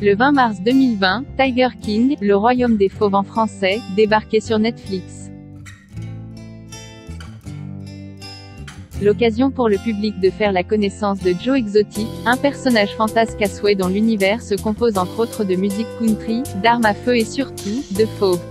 Le 20 mars 2020, Tiger King, le royaume des fauves en français, débarquait sur Netflix. L'occasion pour le public de faire la connaissance de Joe Exotic, un personnage fantasque à souhait dont l'univers se compose entre autres de musique country, d'armes à feu et surtout, de fauves.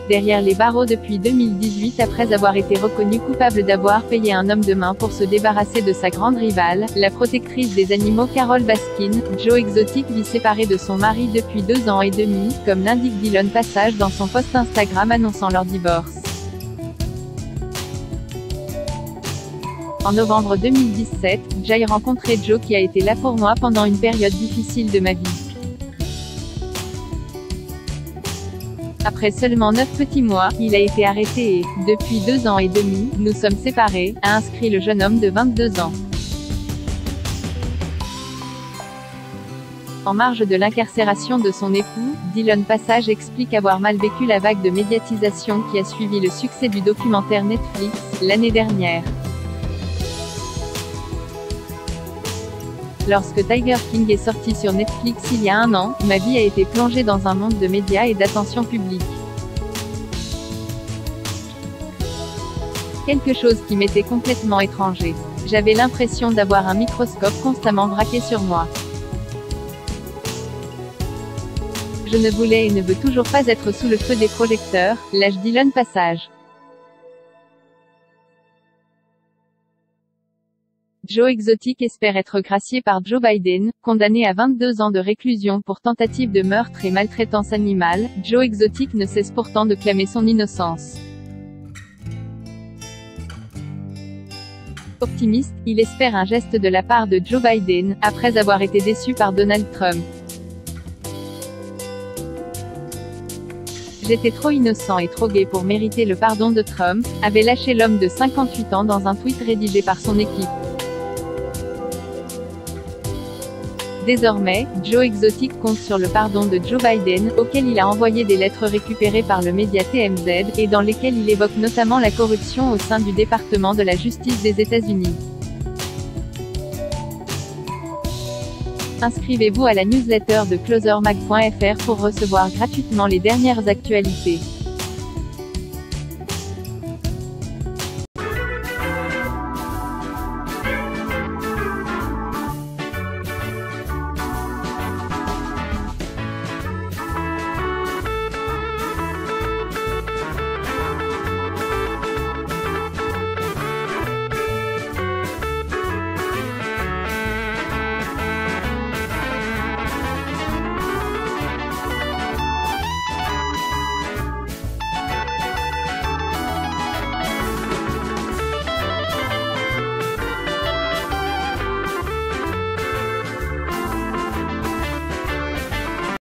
Derrière les barreaux depuis 2018 après avoir été reconnu coupable d'avoir payé un homme de main pour se débarrasser de sa grande rivale, la protectrice des animaux Carole Baskin, Joe Exotic vit séparée de son mari depuis 2 ans et demi, comme l'indique Dylan Passage dans son post Instagram annonçant leur divorce. En novembre 2017, j'ai rencontré Joe qui a été là pour moi pendant une période difficile de ma vie. Après seulement 9 petits mois, il a été arrêté et, depuis 2 ans et demi, nous sommes séparés, a inscrit le jeune homme de 22 ans. En marge de l'incarcération de son époux, Dylan Passage explique avoir mal vécu la vague de médiatisation qui a suivi le succès du documentaire Netflix, l'année dernière. Lorsque Tiger King est sorti sur Netflix il y a 1 an, ma vie a été plongée dans un monde de médias et d'attention publique. Quelque chose qui m'était complètement étranger. J'avais l'impression d'avoir un microscope constamment braqué sur moi. Je ne voulais et ne veux toujours pas être sous le feu des projecteurs, lâche Dylan Passage. Joe Exotic espère être gracié par Joe Biden, condamné à 22 ans de réclusion pour tentative de meurtre et maltraitance animale. Joe Exotic ne cesse pourtant de clamer son innocence. Optimiste, il espère un geste de la part de Joe Biden, après avoir été déçu par Donald Trump. J'étais trop innocent et trop gai pour mériter le pardon de Trump, avait lâché l'homme de 58 ans dans un tweet rédigé par son équipe. Désormais, Joe Exotic compte sur le pardon de Joe Biden, auquel il a envoyé des lettres récupérées par le média TMZ, et dans lesquelles il évoque notamment la corruption au sein du département de la justice des États-Unis. Inscrivez-vous à la newsletter de closermag.fr pour recevoir gratuitement les dernières actualités.